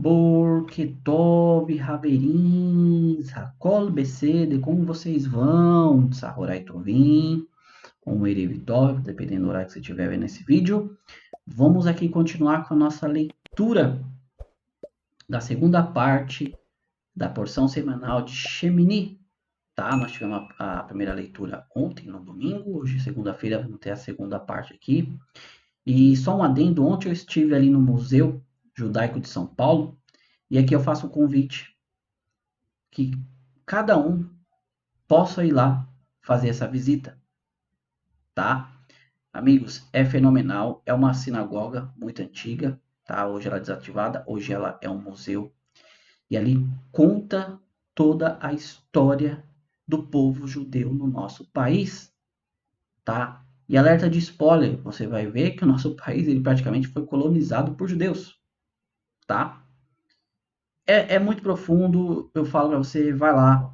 Borketov, Haverins, Hakol Becede, como vocês vão? Sahorai Tovim, com Erevitov, dependendo do horário que você estiver vendo esse vídeo. Vamos aqui continuar com a nossa leitura da segunda parte da porção semanal de Shemini. Tá? Nós tivemos a primeira leitura ontem, no domingo. Hoje, segunda-feira, vamos ter a segunda parte aqui. E só um adendo, ontem eu estive ali no Museu Judaico de São Paulo. E aqui eu faço um convite que cada um possa ir lá fazer essa visita, tá? Amigos, é fenomenal, é uma sinagoga muito antiga, tá? Hoje ela é desativada, hoje ela é um museu e ali conta toda a história do povo judeu no nosso país, tá? E alerta de spoiler, você vai ver que o nosso país ele praticamente foi colonizado por judeus, tá? É muito profundo, eu falo para você, vai lá,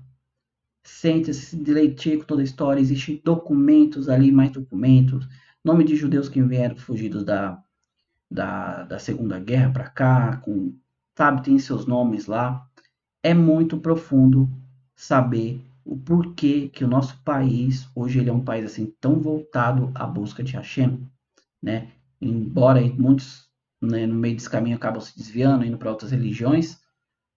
sente-se, se deleite com toda a história. Existem documentos ali, mais documentos. Nome de judeus que vieram fugidos da Segunda Guerra para cá, sabe, tem seus nomes lá. É muito profundo saber o porquê que o nosso país, hoje ele é um país assim tão voltado à busca de Hashem, né? Embora muitos, né, no meio desse caminho acabam se desviando, indo para outras religiões,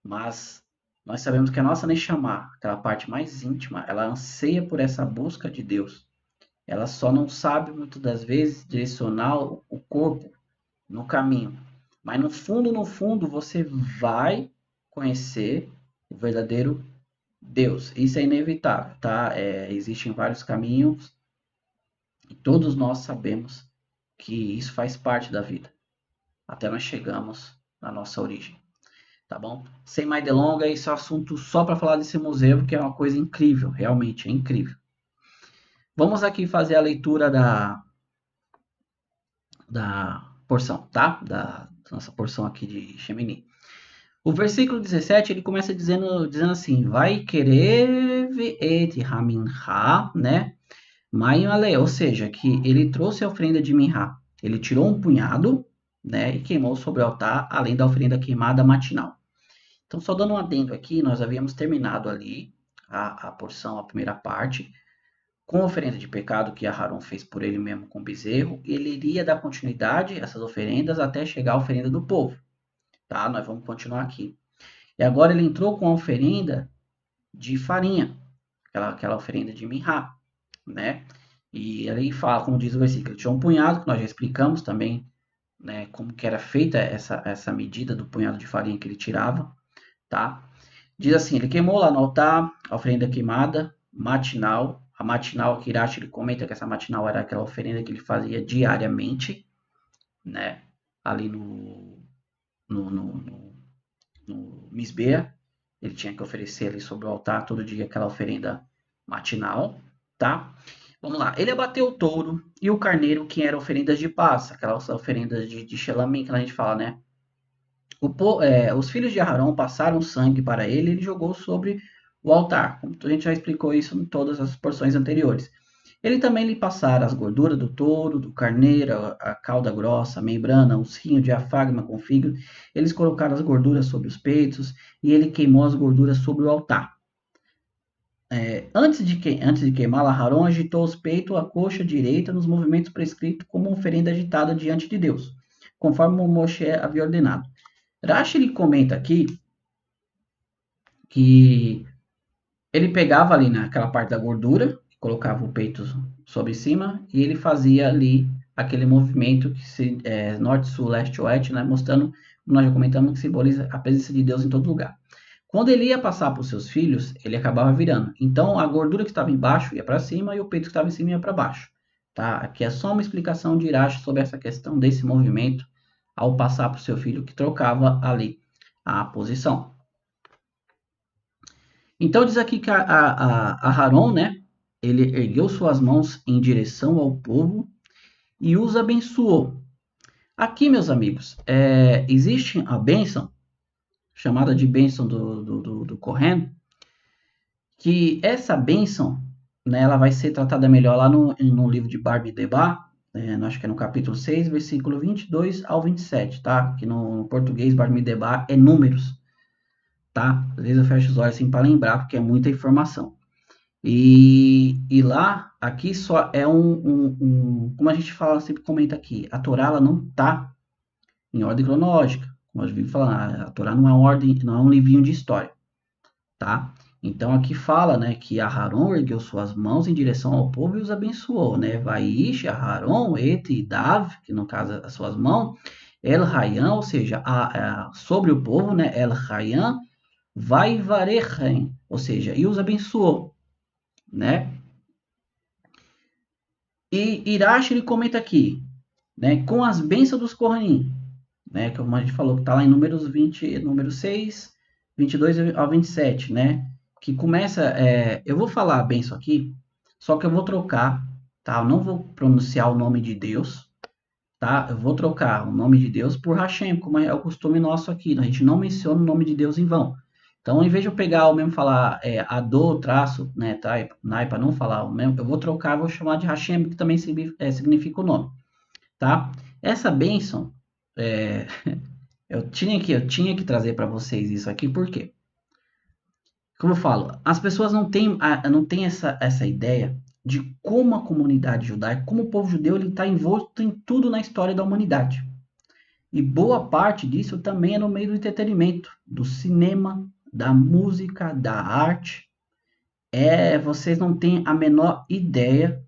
mas nós sabemos que a nossa Neshama, aquela parte mais íntima, ela anseia por essa busca de Deus. Ela só não sabe, muitas das vezes, direcionar o corpo no caminho. Mas no fundo, você vai conhecer o verdadeiro Deus. Isso é inevitável, tá? Existem vários caminhos e todos nós sabemos que isso faz parte da vida. Até nós chegamos na nossa origem. Tá bom? Sem mais delongas, esse é um assunto só para falar desse museu, que é uma coisa incrível, realmente é incrível. Vamos aqui fazer a leitura da porção, tá? Da nossa porção aqui de Shemini. O versículo 17, ele começa dizendo assim, vai querer et haminha, né? Maiale, ou seja, que ele trouxe a oferenda de Minha. Ele tirou um punhado, né? E queimou sobre o altar, além da oferenda queimada matinal. Então, só dando um adendo aqui, nós havíamos terminado ali a porção, a primeira parte, com a oferenda de pecado que Aharon fez por ele mesmo com o bezerro. Ele iria dar continuidade a essas oferendas até chegar a oferenda do povo. Tá? Nós vamos continuar aqui. E agora ele entrou com a oferenda de farinha, aquela oferenda de Minha, né? E ali fala, como diz o versículo, ele tinha um punhado, que nós já explicamos também, né, como que era feita essa medida do punhado de farinha que ele tirava, tá? Diz assim, ele queimou lá no altar a oferenda queimada, matinal. A matinal, que Irache, ele comenta que essa matinal era aquela oferenda que ele fazia diariamente, né? Ali no Misbeah. Ele tinha que oferecer ali sobre o altar todo dia aquela oferenda matinal, tá? Vamos lá. Ele abateu o touro e o carneiro, que eram oferendas de paz, aquelas oferendas de Shelamim que a gente fala, né? Os filhos de Aarão passaram sangue para ele e ele jogou sobre o altar. Como a gente já explicou isso em todas as porções anteriores. Ele também lhe passara as gorduras do touro, do carneiro, a cauda grossa, a membrana, os rinhos, diafragma com fígado. Eles colocaram as gorduras sobre os peitos e ele queimou as gorduras sobre o altar. Antes de queimar, Aarão agitou os peitos, a coxa direita, nos movimentos prescritos como oferenda agitada diante de Deus, conforme Moshe havia ordenado. Rashi ele comenta aqui que ele pegava ali naquela parte da gordura, colocava o peito sobre cima e ele fazia ali aquele movimento que norte, sul, leste, oeste, né, mostrando, como nós já comentamos, que simboliza a presença de Deus em todo lugar. Quando ele ia passar para os seus filhos, ele acabava virando. Então a gordura que estava embaixo ia para cima e o peito que estava em cima ia para baixo. Tá? Aqui é só uma explicação de Irache sobre essa questão desse movimento ao passar para o seu filho que trocava ali a posição. Então diz aqui que a Haron, né, ele ergueu suas mãos em direção ao povo e os abençoou. Aqui, meus amigos, existe a bênção, chamada de bênção do Kohen, que essa bênção, né, ela vai ser tratada melhor lá no livro de Barbie Debá, acho que é no capítulo 6, versículo 22 ao 27, tá? Que no português, Bar Midebá, é números, tá? Às vezes eu fecho os olhos assim para lembrar, porque é muita informação. E lá, aqui só é como a gente fala, sempre comenta aqui, a Torá ela não tá em ordem cronológica. Como eu vivo falando, a Torá não é ordem, não é um livrinho de história, tá? Então aqui fala, né, que Aharon ergueu suas mãos em direção ao povo e os abençoou, né? Vaish, Aharon, Et e Dav, que no caso as suas mãos, El Hayan, ou seja, sobre o povo, né? El Hayan, vai Varechem, ou seja, e os abençoou, né? E Irash ele comenta aqui, né, com as bênçãos dos Kohanim, né, como a gente falou, que está lá em números 20, número 6, 22 ao 27, né, que começa, eu vou falar a bênção aqui, só que eu vou trocar, tá, eu não vou pronunciar o nome de Deus, tá, eu vou trocar o nome de Deus por Hashem, como é o costume nosso aqui, a gente não menciona o nome de Deus em vão. Então, em vez de eu pegar o mesmo falar Adô, traço, né, para não falar o mesmo, eu vou trocar, vou chamar de Hashem, que também significa o nome, tá? Essa bênção, é, eu tinha que trazer para vocês isso aqui, por quê? Como eu falo, as pessoas não têm essa ideia de como a comunidade judaica, como o povo judeu, ele está envolto em tudo na história da humanidade. E boa parte disso também é no meio do entretenimento, do cinema, da música, da arte. Vocês não têm a menor ideia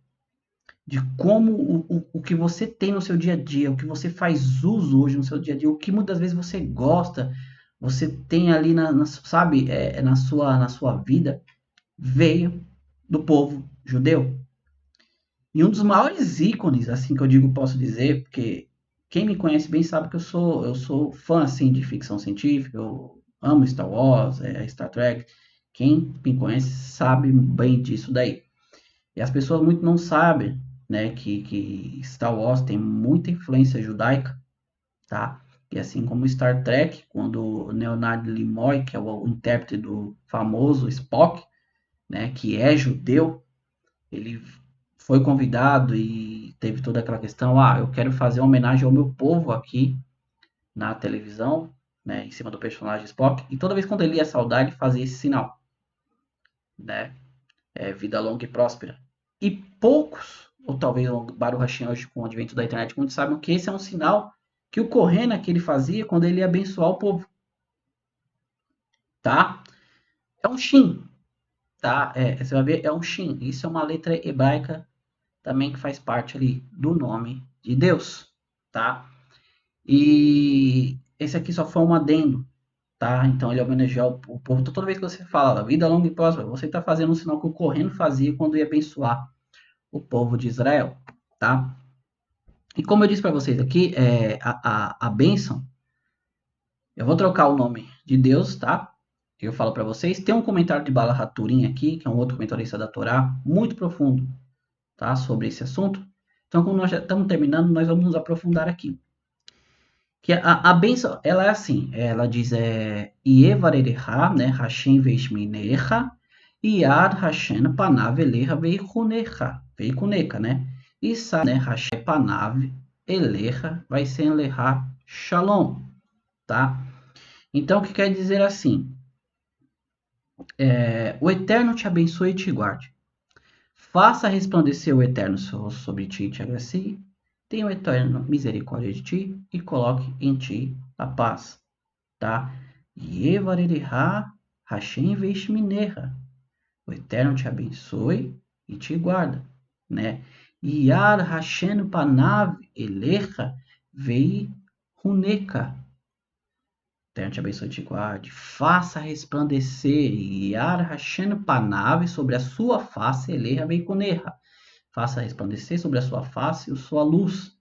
de como o que você tem no seu dia a dia, o que você faz uso hoje no seu dia a dia, o que muitas vezes você gosta, você tem ali sabe, na sua vida, veio do povo judeu. E um dos maiores ícones, assim que eu digo, posso dizer, porque quem me conhece bem sabe que eu sou fã assim de ficção científica, eu amo Star Wars, Star Trek. Quem me conhece sabe bem disso daí. E as pessoas muito não sabem, né, que Star Wars tem muita influência judaica, tá? E assim como Star Trek, quando o Leonard Nimoy, que é o intérprete do famoso Spock, né, que é judeu, ele foi convidado e teve toda aquela questão, eu quero fazer uma homenagem ao meu povo aqui na televisão, né, em cima do personagem Spock, e toda vez quando ele ia saudar, ele fazia esse sinal, né? Vida longa e próspera. E poucos, ou talvez o Baruch Hashem hoje com o advento da internet, muitos sabem que esse é um sinal que o Correna que ele fazia quando ele ia abençoar o povo, tá? É um Shin, tá? Você vai ver, é um Shin. Isso é uma letra hebraica também que faz parte ali do nome de Deus, tá? E esse aqui só foi um adendo, tá? Então ele homenageia o povo. Então, toda vez que você fala vida longa e próspera, você está fazendo um sinal que o Correno fazia quando ia abençoar o povo de Israel, tá? E como eu disse para vocês aqui, a bênção, eu vou trocar o nome de Deus, tá? Eu falo para vocês. Tem um comentário de Bala Haturim aqui, que é um outro comentarista da Torá, muito profundo, tá? Sobre esse assunto. Então, como nós já estamos terminando, nós vamos nos aprofundar aqui. Que a bênção, ela é assim, ela diz, Ievarereha, né? Hashem veishminecha, Yad Hashem panav elecha veikunecha, né? E sa, né? Hashem panav elecha vai ser elecha shalom, tá? Então, o que quer dizer assim? O Eterno te abençoe e te guarde. Faça resplandecer o Eterno sobre ti e te agracie. Tenha o Eterno misericórdia de ti e coloque em ti a paz, tá? Yevarereha Hashem veishminecha. O Eterno te abençoe e te guarda, né? Yar Hashem panav elecha vei huneka. Eterno te abençoe e te guarde. Faça resplandecer Yar Hashem panav sobre a sua face elecha vei hunecha. Faça resplandecer sobre a sua face a sua luz,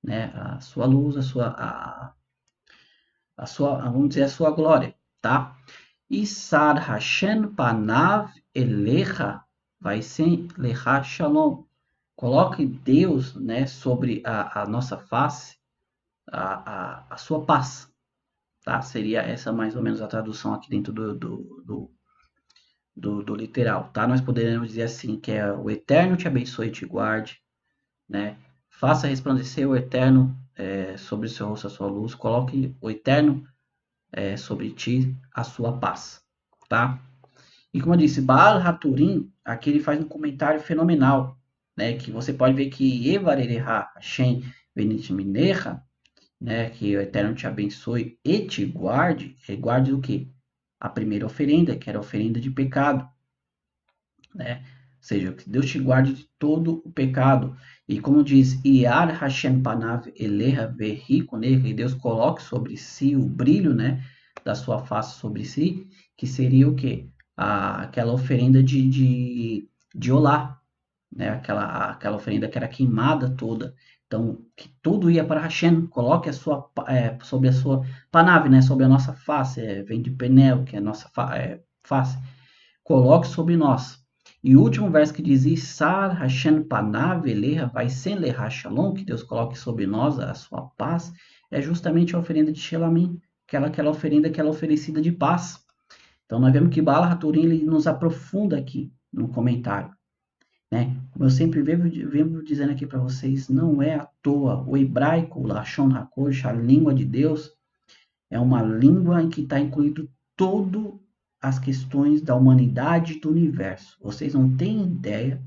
né? A sua luz, vamos dizer, a sua glória, tá? E Sar Hashem panav elecha vai ser lecha shalom. Coloque Deus, né, sobre a nossa face, a sua paz, tá? Seria essa mais ou menos a tradução aqui dentro do literal, tá? Nós poderíamos dizer assim, que o Eterno te abençoe e te guarde, né? faça resplandecer o Eterno sobre o seu rosto a sua luz, coloque o Eterno sobre ti a sua paz, tá? E como eu disse, Baal Haturim, aqui ele faz um comentário fenomenal, né? Que você pode ver que Evarereha Hashem Benit Minecha, né? Que o Eterno te abençoe e te guarde. E guarde o quê? A primeira oferenda, que era a oferenda de pecado, né? Ou seja, que Deus te guarde de todo o pecado. E como diz, Iar Hashem Panav Eleha Verri Koneha, que Deus coloque sobre si o brilho, né? Da sua face sobre si, que seria o quê? Aquela oferenda de olá, né? Aquela oferenda que era queimada toda. Então, que tudo ia para Hashem, coloque a sua, sobre a sua Panav, né? Sobre a nossa face, vem de Penel, que é a nossa face, coloque sobre nós. E o último verso que diz, Isar Hashem Panav Eleha vai sem leha shalom, que Deus coloque sobre nós a sua paz, é justamente a oferenda de Shelamim, aquela oferenda que ela é oferecida de paz. Então nós vemos que Bala Haturim ele nos aprofunda aqui no comentário, né? Como eu sempre venho dizendo aqui para vocês, não é à toa o hebraico, o Lashon HaKodesh, a língua de Deus, é uma língua em que está incluído todo as questões da humanidade e do universo. Vocês não têm ideia,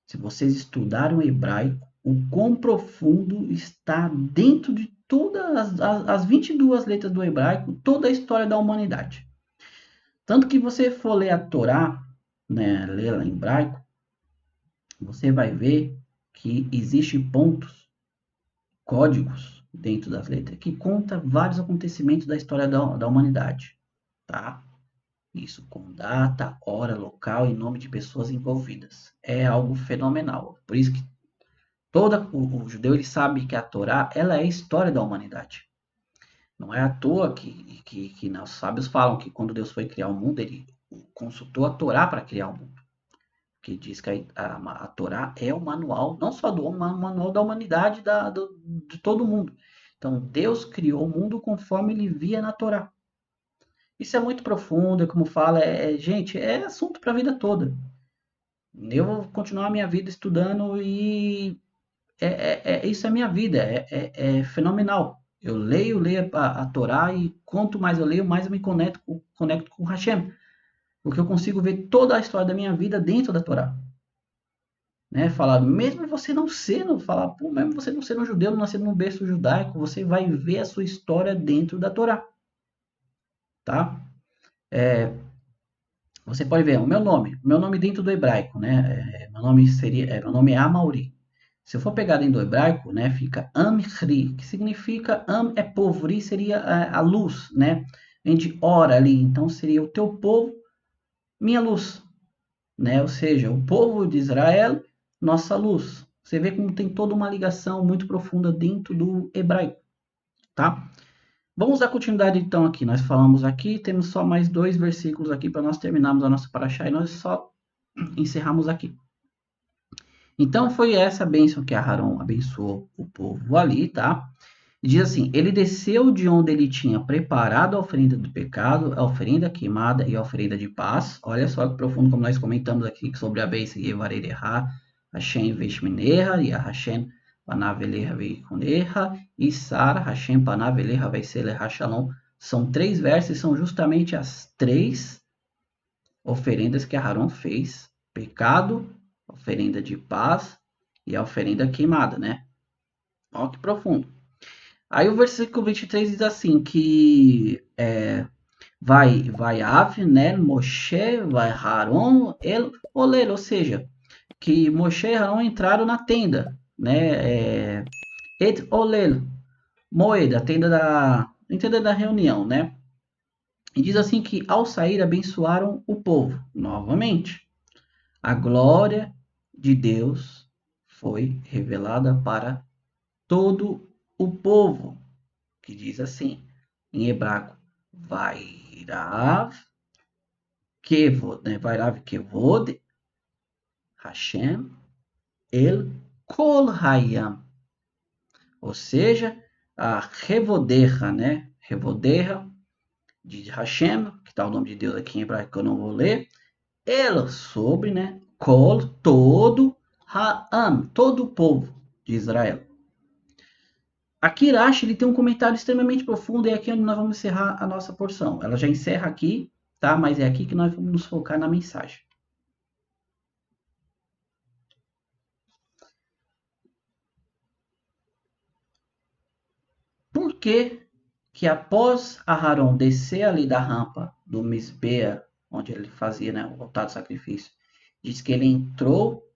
se vocês estudarem o hebraico, o quão profundo está dentro de todas as 22 letras do hebraico, toda a história da humanidade. Tanto que você for ler a Torá, né, ler ela em hebraico, você vai ver que existem pontos, códigos dentro das letras, que conta vários acontecimentos da história da humanidade, tá? Isso com data, hora, local e nome de pessoas envolvidas. É algo fenomenal. Por isso que o judeu ele sabe que a Torá ela é a história da humanidade. Não é à toa que nossos sábios falam que quando Deus foi criar o mundo, ele consultou a Torá para criar o mundo. Que diz que a Torá é o manual, não só do homem, mas o manual da humanidade, de todo mundo. Então, Deus criou o mundo conforme ele via na Torá. Isso é muito profundo, como fala, gente, é assunto para a vida toda. Eu vou continuar a minha vida estudando e isso é minha vida, é fenomenal. Eu leio a Torá e quanto mais eu leio, mais eu me conecto com Hashem. Porque eu consigo ver toda a história da minha vida dentro da Torá. Né? Falar, mesmo você não sendo, mesmo você não sendo judeu, não nascendo num berço judaico, você vai ver a sua história dentro da Torá. Tá? Você pode ver o meu nome dentro do hebraico, né? Meu nome é Amauri. Se eu for pegar dentro do hebraico, né, fica Amri, que significa é povo, Ri seria a luz, né? Vem de hora ali, então seria o teu povo, minha luz, né? Ou seja, o povo de Israel, nossa luz. Você vê como tem toda uma ligação muito profunda dentro do hebraico, tá? Vamos dar continuidade então aqui. Nós falamos aqui, temos só mais 2 versículos aqui para nós terminarmos a nossa paraxá e nós só encerramos aqui. Então foi essa bênção que Aharon abençoou o povo ali, tá? Diz assim, ele desceu de onde ele tinha preparado a oferenda do pecado, a oferenda queimada e a oferenda de paz. Olha só que profundo como nós comentamos aqui sobre a bênção Yevarereha, Hashem Veshmineha e a Hashem Panaveleha Veikuneha e Sara Hashem Panaveleha Veiseleha Shalom. São 3 versos, são justamente as 3 oferendas que Aharon fez. Pecado, oferenda de paz e a oferenda queimada, né? Olha que profundo. Aí o versículo 23 diz assim, que vai Avner, Moshe, vai Haron, El Olel, ou seja, que Moshe e Haron entraram na tenda, né? Et Olel, Moed, a tenda da reunião, né? E diz assim que ao sair abençoaram o povo, novamente. A glória de Deus foi revelada para todo o povo, que diz assim, em hebraico, Vairav Kevod, né? Vairav Kevod, Hashem, El Kol Hayam. Ou seja, a Revoderra, né? Revoderra de Hashem, que está o nome de Deus aqui em hebraico que eu não vou ler. El sobre, né? Kol, todo, Ha'am, todo o povo. de Israel. Aqui Rashi ele tem um comentário extremamente profundo e é aqui onde nós vamos encerrar a nossa porção. Ela já encerra aqui, tá? Mas é aqui que nós vamos nos focar na mensagem. Por que após Aharon descer ali da rampa do Misbea, onde ele fazia, né, o altar do sacrifício, diz que ele entrou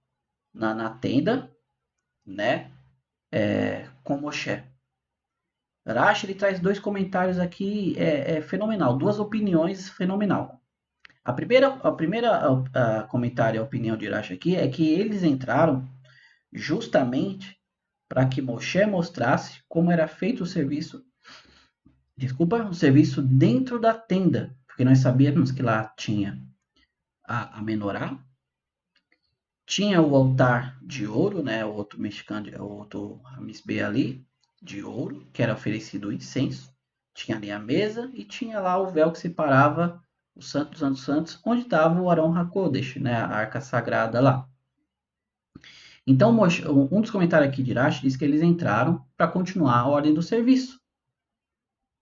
na tenda, né, com Moshe. Rashi ele traz dois comentários aqui fenomenal, duas opiniões fenomenal. A primeira comentário, a opinião de Rashi aqui é que eles entraram justamente para que Moshe mostrasse como era feito o serviço, o serviço dentro da tenda, porque nós sabíamos que lá tinha a menorá, tinha o altar de ouro, né, o outro mexicano, o outro misbê ali, de ouro, que era oferecido o incenso, tinha ali a mesa e tinha lá o véu que separava o Santo dos Santos Santos, onde estava o Arão HaKodesh, né, a arca sagrada lá. Então, um dos comentários aqui de Rashi diz que eles entraram para continuar a ordem do serviço.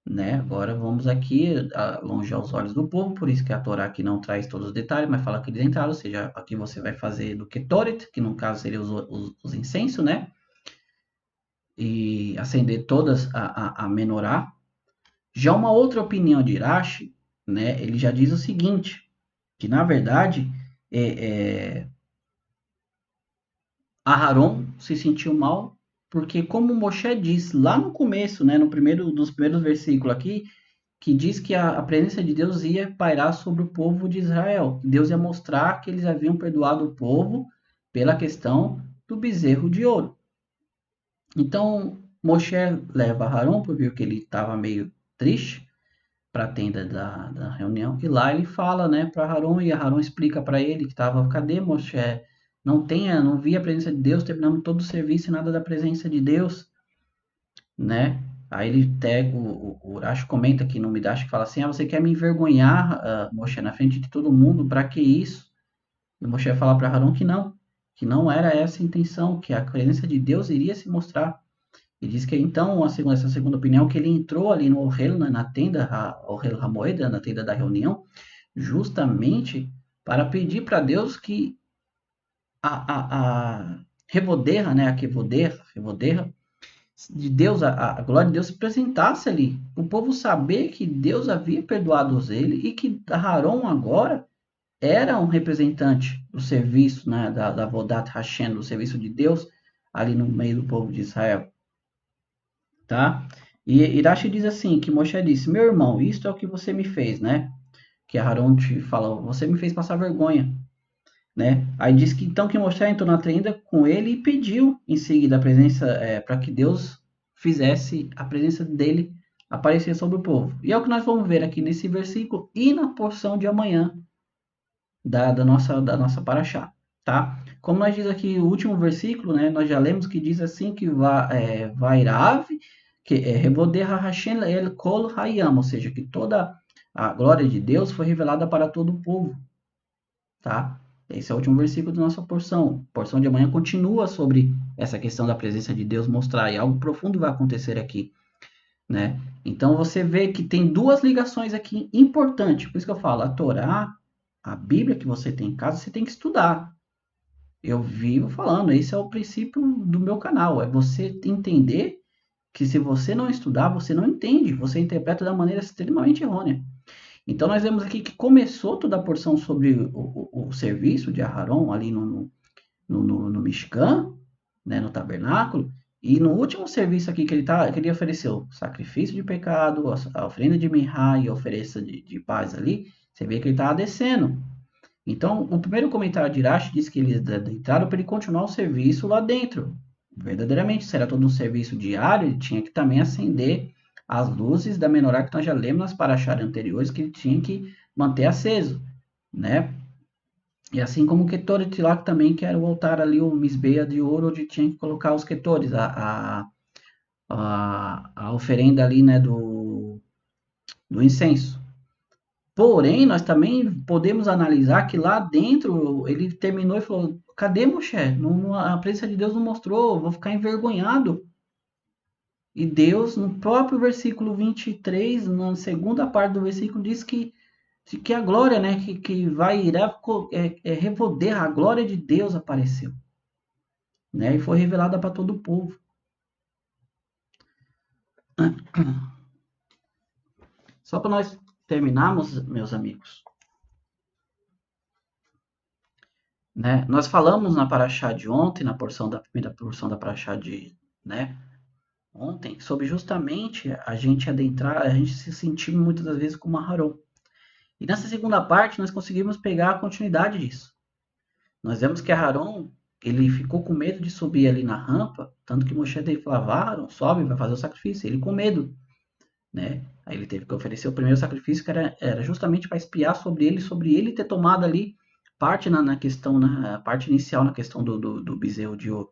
Né? Agora vamos aqui longe aos olhos do povo, por isso que a Torá aqui não traz todos os detalhes, mas fala que eles entraram, ou seja, aqui você vai fazer do Ketoret, que no caso seria os incensos, né? E acender todas a menorá. Já uma outra opinião de Irache, né? Ele já diz o seguinte, que na verdade Aharon se sentiu mal porque, como Moshe diz lá no começo, né, no primeiro dos primeiros versículos aqui, que diz que a presença de Deus ia pairar sobre o povo de Israel. Deus ia mostrar que eles haviam perdoado o povo pela questão do bezerro de ouro. Então, Moshe leva Aharon, porque viu que ele estava meio triste, para a tenda da reunião, e lá ele fala, né, para Aharon, e Aharon explica para ele que estava, cadê Moshe? Não via a presença de Deus, terminamos todo o serviço e nada da presença de Deus, né? Aí ele pega, o Urash comenta aqui no Midash, que fala assim, você quer me envergonhar, Moshe, na frente de todo mundo, para que isso? E Moshe fala para Aharon que não era essa a intenção, que a presença de Deus iria se mostrar. E diz que então, essa segunda opinião, que ele entrou ali no Ohel, na tenda, Ohel Hamoed, na tenda da reunião, justamente para pedir para Deus que a Revoderra, né, a Revoderra, de Deus, a glória de Deus se apresentasse ali. O povo saber que Deus havia perdoado ele e que Aharon agora era um representante do serviço, né, da Vodat Hashem, do serviço de Deus ali no meio do povo de Israel. Tá? E Irashi diz assim, que Moshe disse, meu irmão, isto é o que você me fez, né? Que Aharon te falou, você me fez passar vergonha. Né? Aí diz que então que Moshe entrou na tenda com ele e pediu em seguida a presença, para que Deus fizesse a presença dele aparecer sobre o povo. E é o que nós vamos ver aqui nesse versículo e na porção de amanhã da nossa paraxá, tá? Como nós diz aqui o último versículo, né? Nós já lemos que diz assim que Vairav, que Revodeha Hashem el kol hayam, ou seja, que toda a glória de Deus foi revelada para todo o povo, tá? Esse é o último versículo da nossa porção. A porção de amanhã continua sobre essa questão da presença de Deus mostrar, e algo profundo vai acontecer aqui, né? Então você vê que tem duas ligações aqui importantes. Por isso que eu falo, a Torá, a Bíblia que você tem em casa, você tem que estudar. Eu vivo falando, esse é o princípio do meu canal, é você entender que se você não estudar, você não entende, você interpreta da maneira extremamente errônea. Então nós vemos aqui que começou toda a porção sobre o serviço de Aharon ali no Mishkan, né, no tabernáculo, e no último serviço aqui que ele ofereceu sacrifício de pecado, a oferenda de mirra e a oferenda de paz ali, você vê que ele estava descendo. Então, o primeiro comentário de Irache diz que eles entraram para ele continuar o serviço lá dentro. Verdadeiramente, se era todo um serviço diário, ele tinha que também acender as luzes da menorá que nós já lemos nas paraxás anteriores, que ele tinha que manter aceso, né? E assim como o Ketoret lá também, que era o altar ali, o misbeia de ouro, onde tinha que colocar os Ketores, a oferenda ali, né, do incenso. Porém, nós também podemos analisar que lá dentro ele terminou e falou: Cadê Moshe? A presença de Deus não mostrou, eu vou ficar envergonhado. E Deus, no próprio versículo 23, na segunda parte do versículo, diz que a glória, né, que irá revolver, a glória de Deus apareceu, né, e foi revelada para todo o povo. Só para nós terminarmos, meus amigos, né, nós falamos na paraxá de ontem, na primeira porção da paraxá de, né, ontem, sobre justamente a gente adentrar, a gente se sentir muitas das vezes como Aharon. E nessa segunda parte nós conseguimos pegar a continuidade disso. Nós vemos que Aharon, ele ficou com medo de subir ali na rampa, tanto que Moshe teve que falar, Aharon, sobe, vai fazer o sacrifício. Ele com medo, né? Aí ele teve que oferecer o primeiro sacrifício, que era justamente para espiar sobre ele ter tomado ali parte na questão, na parte inicial, na questão do bezerro de ouro.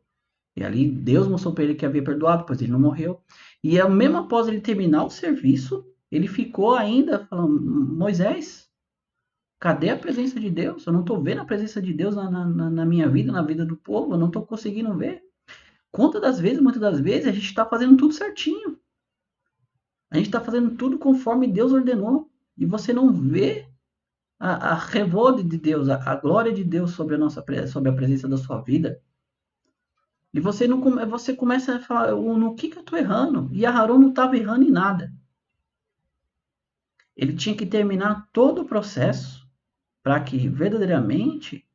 E ali Deus mostrou para ele que havia perdoado, pois ele não morreu. E mesmo após ele terminar o serviço, ele ficou ainda falando, Moisés, cadê a presença de Deus? Eu não estou vendo a presença de Deus na minha vida, na vida do povo, eu não estou conseguindo ver. Muitas das vezes, a gente está fazendo tudo certinho. A gente está fazendo tudo conforme Deus ordenou. E você não vê a revolta de Deus, a glória de Deus sobre a presença da sua vida. E você começa a falar, no que eu estou errando? E Aharon não estava errando em nada. Ele tinha que terminar todo o processo para que verdadeiramente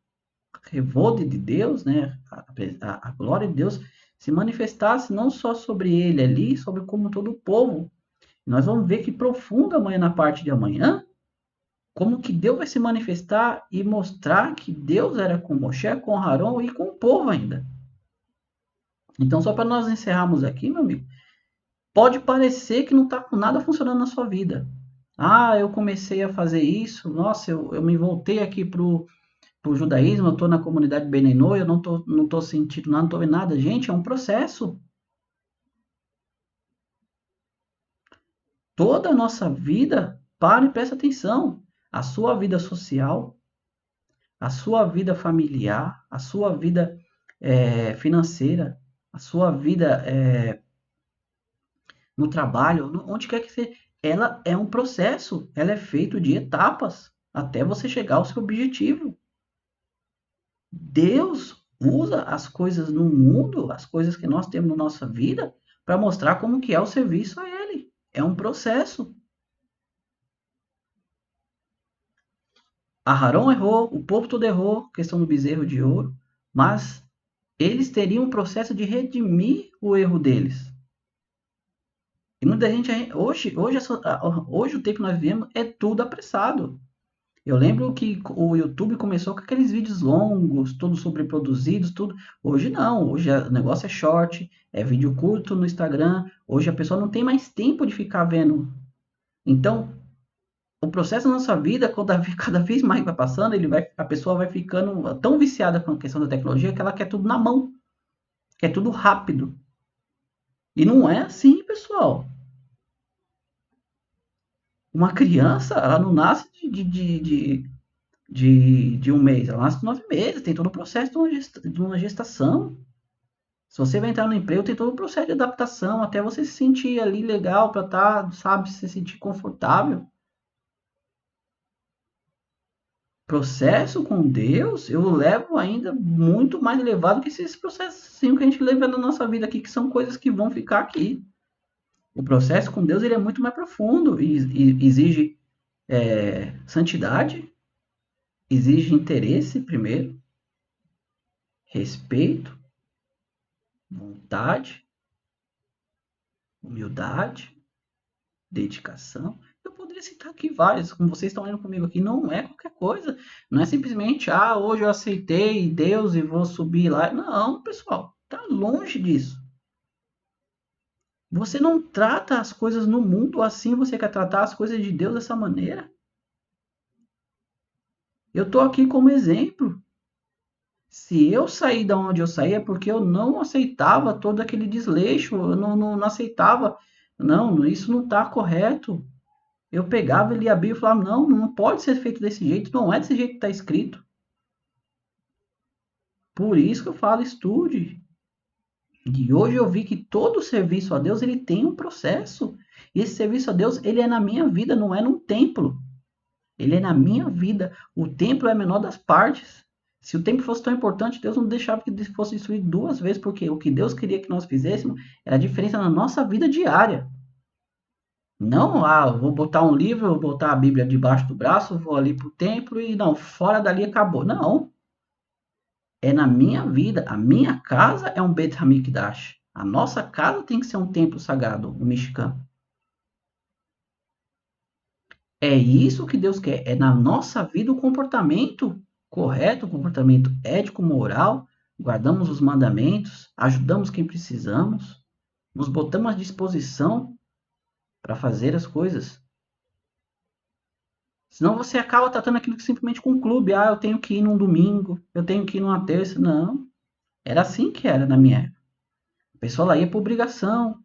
a revolta de Deus, né, a glória de Deus se manifestasse não só sobre ele ali, sobre como todo o povo. Nós vamos ver que profundo amanhã, na parte de amanhã, como que Deus vai se manifestar e mostrar que Deus era com Moshe, com Aharon e com o povo ainda. Então, só para nós encerrarmos aqui, meu amigo, pode parecer que não está com nada funcionando na sua vida. Ah, eu comecei a fazer isso, nossa, eu me voltei aqui para o judaísmo, eu estou na comunidade Benenô, eu não tô sentindo nada, não estou vendo nada. Gente, é um processo. Toda a nossa vida, para e presta atenção. A sua vida social, a sua vida familiar, a sua vida financeira, a sua vida no trabalho, onde quer que seja, ela é um processo, ela é feito de etapas até você chegar ao seu objetivo. Deus usa as coisas no mundo, as coisas que nós temos na nossa vida, para mostrar como que é o serviço a Ele. É um processo. Aharon errou, o povo todo errou, questão do bezerro de ouro, mas eles teriam um processo de redimir o erro deles. E muita gente, hoje o tempo que nós vivemos é tudo apressado. Eu lembro que o YouTube começou com aqueles vídeos longos, todos sobreproduzidos, tudo. Hoje não, hoje o negócio é short, é vídeo curto no Instagram. Hoje a pessoa não tem mais tempo de ficar vendo. Então, o processo da nossa vida, cada vez mais vai passando, a pessoa vai ficando tão viciada com a questão da tecnologia que ela quer tudo na mão, quer tudo rápido. E não é assim, pessoal. Uma criança, ela não nasce de um mês, ela nasce de 9 meses, tem todo o processo de uma gestação. Se você vai entrar no emprego, tem todo o processo de adaptação, até você se sentir ali legal para estar, sabe, se sentir confortável. Processo com Deus, eu levo ainda muito mais elevado que esses processos que a gente leva na nossa vida aqui, que são coisas que vão ficar aqui. O processo com Deus ele é muito mais profundo e exige santidade, exige interesse primeiro, respeito, vontade, humildade, dedicação. Eu poderia citar aqui vários, como vocês estão lendo comigo aqui, não é qualquer coisa. Não é simplesmente, hoje eu aceitei Deus e vou subir lá. Não, pessoal, tá longe disso. Você não trata as coisas no mundo assim, você quer tratar as coisas de Deus dessa maneira? Eu estou aqui como exemplo. Se eu saí da onde eu saí é porque eu não aceitava todo aquele desleixo, eu não aceitava. Não, isso não está correto. Eu pegava, ele abria e falava, não pode ser feito desse jeito, não é desse jeito que está escrito. Por isso que eu falo, estude. E hoje eu vi que todo serviço a Deus ele tem um processo. E esse serviço a Deus ele é na minha vida, não é num templo. Ele é na minha vida. O templo é a menor das partes. Se o templo fosse tão importante, Deus não deixava que fosse destruído duas vezes, porque o que Deus queria que nós fizéssemos era a diferença na nossa vida diária. Não, vou botar um livro, vou botar a Bíblia debaixo do braço, vou ali para o templo e não, fora dali acabou. Não, é na minha vida. A minha casa é um Beit HaMikdash. A nossa casa tem que ser um templo sagrado, um Mishkan. É isso que Deus quer. É na nossa vida o comportamento correto, o comportamento ético, moral. Guardamos os mandamentos, ajudamos quem precisamos, nos botamos à disposição para fazer as coisas. Senão você acaba tratando aquilo simplesmente com um clube. Ah, eu tenho que ir num domingo, eu tenho que ir numa terça. Não, era assim que era na minha época. A pessoa lá ia por obrigação.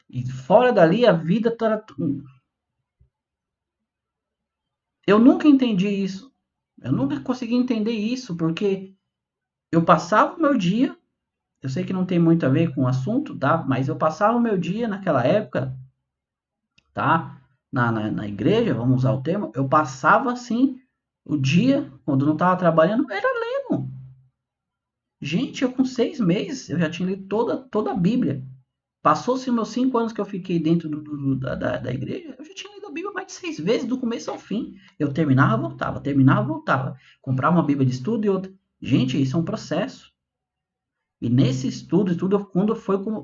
E fora dali a vida era. Eu nunca entendi isso. Eu nunca consegui entender isso, porque eu passava o meu dia. Eu sei que não tem muito a ver com o assunto, tá? Mas eu passava o meu dia naquela época, tá? Na igreja, vamos usar o termo. Eu passava assim o dia, quando não estava trabalhando, era lendo. Gente, eu com 6 meses, eu já tinha lido toda a Bíblia. Passou-se os meus 5 anos que eu fiquei dentro da igreja, eu já tinha lido a Bíblia mais de 6 vezes, do começo ao fim. Eu terminava, voltava, terminava, voltava. Comprava uma Bíblia de estudo e outra. Gente, isso é um processo. E nesse estudo, quando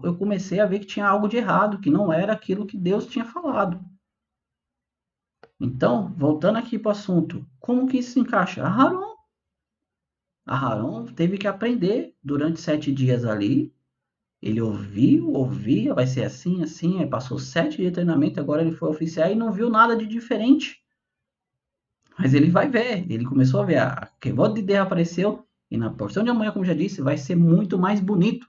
eu comecei a ver que tinha algo de errado, que não era aquilo que Deus tinha falado. Então, voltando aqui para o assunto, como que isso se encaixa? Aharon teve que aprender durante 7 dias ali. Ele ouvia, vai ser assim, assim. Aí passou 7 dias de treinamento, agora ele foi oficial e não viu nada de diferente. Mas ele vai ver, ele começou a ver. A Kevod de Deus apareceu e na porção de amanhã, como já disse, vai ser muito mais bonito.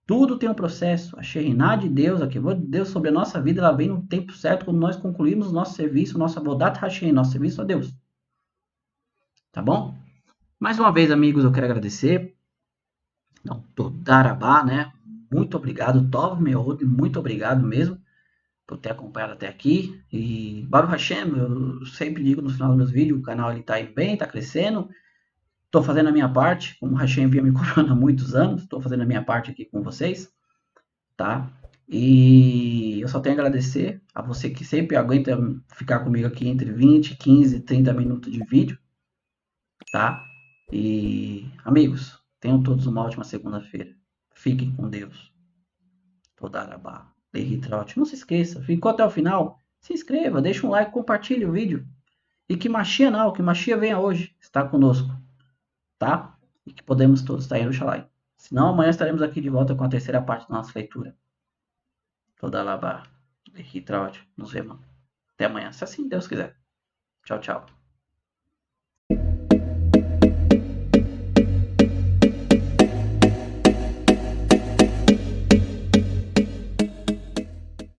Tudo tem um processo. A Shekhinah de Deus, a Kevod de Deus sobre a nossa vida, ela vem no tempo certo quando nós concluímos o nosso serviço, nossa Avodat Hashem, nosso serviço a Deus. Tá bom? Mais uma vez, amigos, eu quero agradecer. Não, Todarabá, né? Muito obrigado, Tov Meod, muito obrigado mesmo por ter acompanhado até aqui. E Baruch Hashem, eu sempre digo no final dos meus vídeos, o canal ele tá indo bem, tá crescendo. Estou fazendo a minha parte, como o Hashem vinha me cobrando há muitos anos, estou fazendo a minha parte aqui com vocês, tá? E eu só tenho a agradecer a você que sempre aguenta ficar comigo aqui entre 20, 15, 30 minutos de vídeo, tá? E amigos, tenham todos uma ótima segunda-feira. Fiquem com Deus. Todarabá. Lehitraut. Não se esqueça, ficou até o final? Se inscreva, deixa um like, compartilhe o vídeo. E que Machia não, que Machia venha hoje, está conosco, tá? E que podemos todos estar em Yerushalayim. Senão amanhã estaremos aqui de volta com a terceira parte da nossa leitura. Todarabá. Lehitraut. Nos vemos. Até amanhã, se assim Deus quiser. Tchau, tchau.